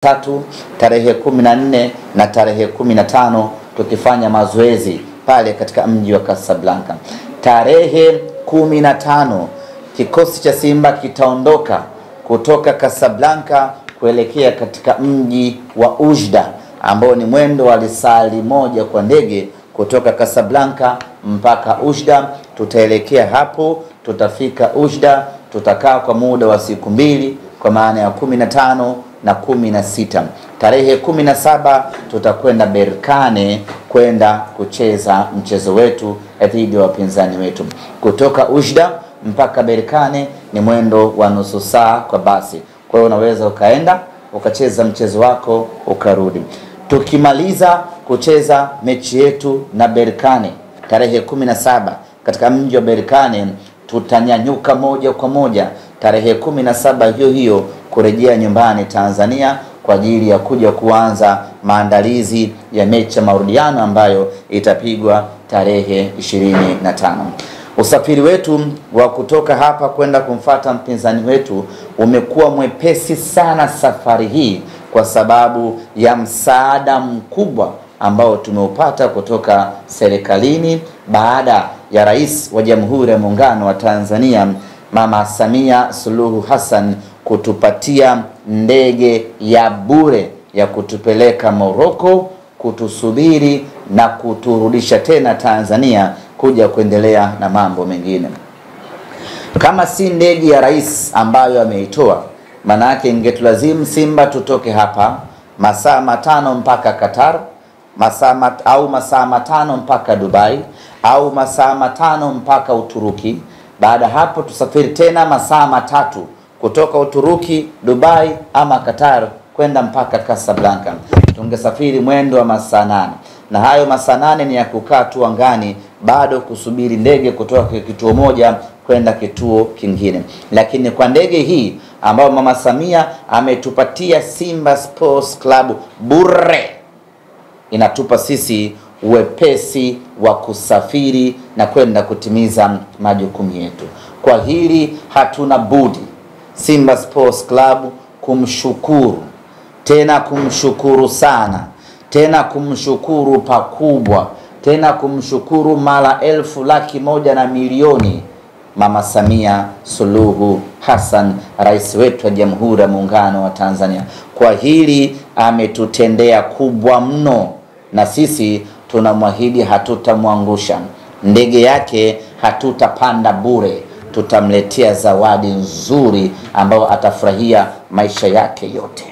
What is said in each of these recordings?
tatu, tarehe 14 na tarehe 15 tukifanya mazoezi pale katika mji wa Casablanca. Tarehe 15 kikosi cha Simba kitaondoka kutoka Casablanca kuelekea katika mji wa Ujda ambao ni mwendo wa lisali moja kwa ndege kutoka Casablanca mpaka Ujda. Tutaelekea hapo, tutafika Ujda, tutakaa kwa muda wa siku mbili kwa maana ya 15 na 16. Tarehe 17 tutakwenda Berkane kwenda kucheza mchezo wetu dhidi ya wapinzani wetu. Kutoka Ujda mpaka Berkane ni mwendo wa nusu saa kwa basi. Kwa hiyo unaweza ukaenda ukacheza mchezo wako ukarudi. Tukimaliza kucheza mechi yetu na Berkane tarehe 17 katika mji wa Berkane, tutanyanyuka moja kwa moja tarehe 17 hiyo hiyo kurejea nyumbani Tanzania kwa ajili ya kuja kuanza maandalizi ya mechi ya marudiano ambayo itapigwa tarehe 25. Usafiri wetu wa kutoka hapa kwenda kumfuata mpinzani wetu umekuwa mwepesi sana safari hii kwa sababu ya msaada mkubwa ambao tumeupata kutoka serikalini baada ya Rais wa Jamhuri ya Muungano wa Tanzania Mama Samia Suluhu Hassan kutupatia ndege ya bure ya kutupeleka Morocco, kutusubiri na kuturudisha tena Tanzania kuja kuendelea na mambo mengine. Kama si ndege ya rais ambayo ameitoa, maana yake ingetulazimu Simba tutoke hapa masaa 5 mpaka Qatar, masaa 5 mpaka Dubai, au masaa 5 mpaka Uturuki. Baada hapo tusafiri tena masaa 3 kutoka Uturuki, Dubai ama Qatar kwenda mpaka Casablanca. Tungesafiri mwendo wa masaa 8. Na hayo masaa 8 ni ya kukaa tu angani bado kusubiri ndege kutoka kituo moja kwenda kituo kingine. Lakini kwa ndege hii ambayo Mama Samia ametupatia Simba Sports Club bure, inatupa sisi uwepesi wa kusafiri na kwenda kutimiza majukumu yetu. Kwa hili hatuna budi Simba Sports Club kumshukuru, tena kumshukuru sana, tena kumshukuru pakubwa, tena kumshukuru mara 1,100,000 Mama Samia Suluhu Hassan, rais wetu wa Jamhuri ya Muungano wa Tanzania. Kwa hili ametutendea kubwa mno, na sisi tunamwahidi hatutamwangusha. Ndege yake hatutapanda bure, tutamletea zawadi nzuri ambayo atafurahia maisha yake yote.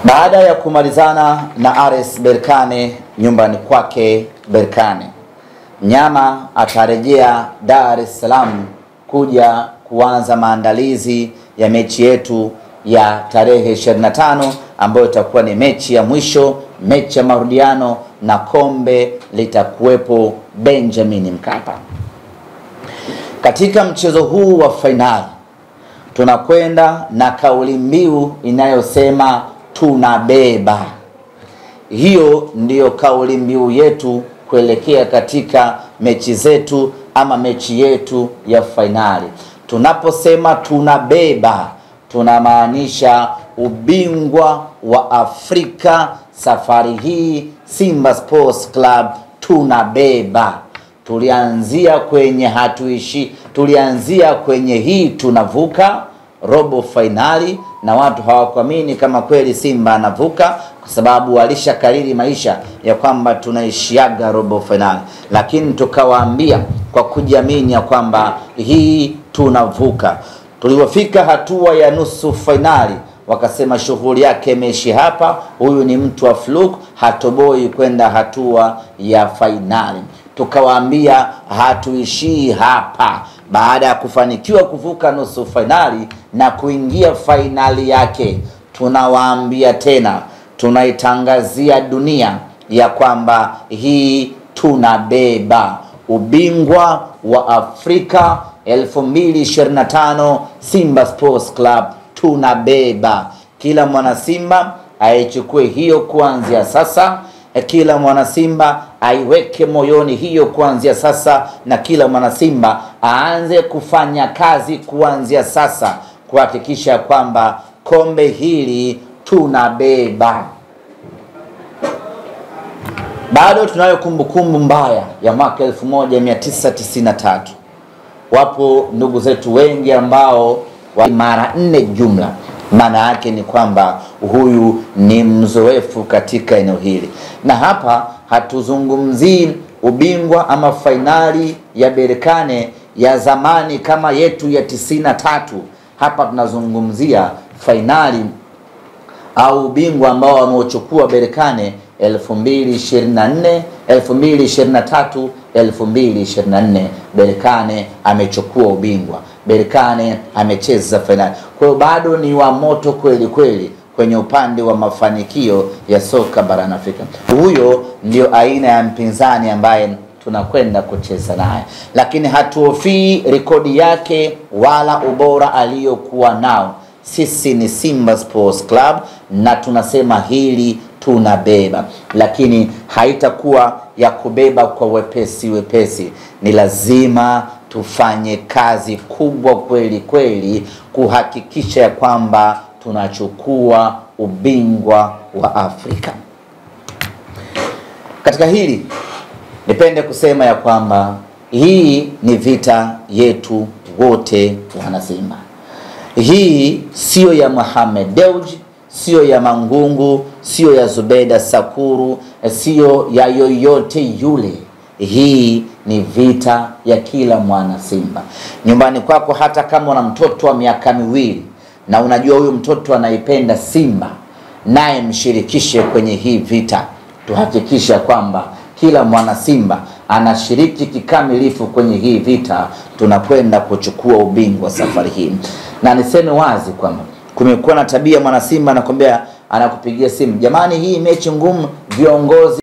Baada ya kumalizana na RS Berkane nyumbani kwake Berkane, mnyama atarejea Dar es Salaam kuja kuanza maandalizi ya mechi yetu ya tarehe 25 ambayo itakuwa ni mechi ya mwisho, mechi ya marudiano, na kombe litakuwepo Benjamin Mkapa. Katika mchezo huu wa fainali tunakwenda na kauli mbiu inayosema tunabeba. Hiyo ndiyo kauli mbiu yetu kuelekea katika mechi zetu ama mechi yetu ya fainali. Tunaposema tunabeba, tunamaanisha ubingwa wa Afrika. Safari hii Simba Sports Club tunabeba. Tulianzia kwenye hatuishi, tulianzia kwenye hii tunavuka robo finali, na watu hawakuamini kama kweli Simba anavuka kwa sababu walishakariri maisha ya kwamba tunaishiaga robo finali. Lakini tukawaambia kwa kujiamini ya kwamba hii tunavuka. Tulipofika hatua ya nusu finali wakasema shughuli yake imeshi hapa, huyu ni mtu wa fluke, hatoboi kwenda hatua ya finali. Tukawaambia hatuishii hapa. Baada ya kufanikiwa kuvuka nusu finali na kuingia finali yake, tunawaambia tena, tunaitangazia dunia ya kwamba hii tunabeba ubingwa wa Afrika 2025. Simba Sports Club tunabeba. Kila mwana Simba aichukue hiyo kuanzia sasa, kila mwana Simba aiweke moyoni hiyo kuanzia sasa, na kila mwana Simba aanze kufanya kazi kuanzia sasa kuhakikisha kwamba kombe hili tunabeba. Bado tunayo kumbukumbu mbaya ya mwaka 1993. Wapo ndugu zetu wengi ambao mara 4 jumla. Maana yake ni kwamba huyu ni mzoefu katika eneo hili. Na hapa hatuzungumzii ubingwa ama fainali ya Berkane ya zamani kama yetu ya 93. Hapa tunazungumzia fainali au ubingwa ambao wameuchukua Berkane 2024, 2023, 2024. Berkane amechukua ubingwa. Berkane amecheza fainali. Kwa hiyo bado ni wa moto kweli kweli kwenye upande wa mafanikio ya soka barani Afrika. Huyo ndio aina ya mpinzani ambaye tunakwenda kucheza naye, lakini hatuofii rekodi yake wala ubora aliyokuwa nao. Sisi ni Simba Sports Club na tunasema hili tunabeba, lakini haitakuwa ya kubeba kwa wepesi. Ni lazima tufanye kazi kubwa kweli kweli kuhakikisha ya kwamba tunachukua ubingwa wa Afrika. Katika hili nipende kusema ya kwamba hii ni vita yetu wote wana Simba. Hii sio ya Mohamed Dewji, sio ya Mangungu, sio ya Zubeda Sakuru, sio ya yoyote yule. Hii ni vita ya kila mwana Simba. Nyumbani kwako, hata kama una mtoto wa miaka 2 na unajua huyu mtoto anaipenda Simba, naye mshirikishe kwenye hii vita. Tuhakikisha kwamba kila mwana Simba anashiriki kikamilifu kwenye hii vita. Tunakwenda kuchukua ubingwa safari hii. Na niseme wazi kwamba kumekuwa na tabia mwana Simba anakuambia, anakupigia simu, jamani hii mechi ngumu, viongozi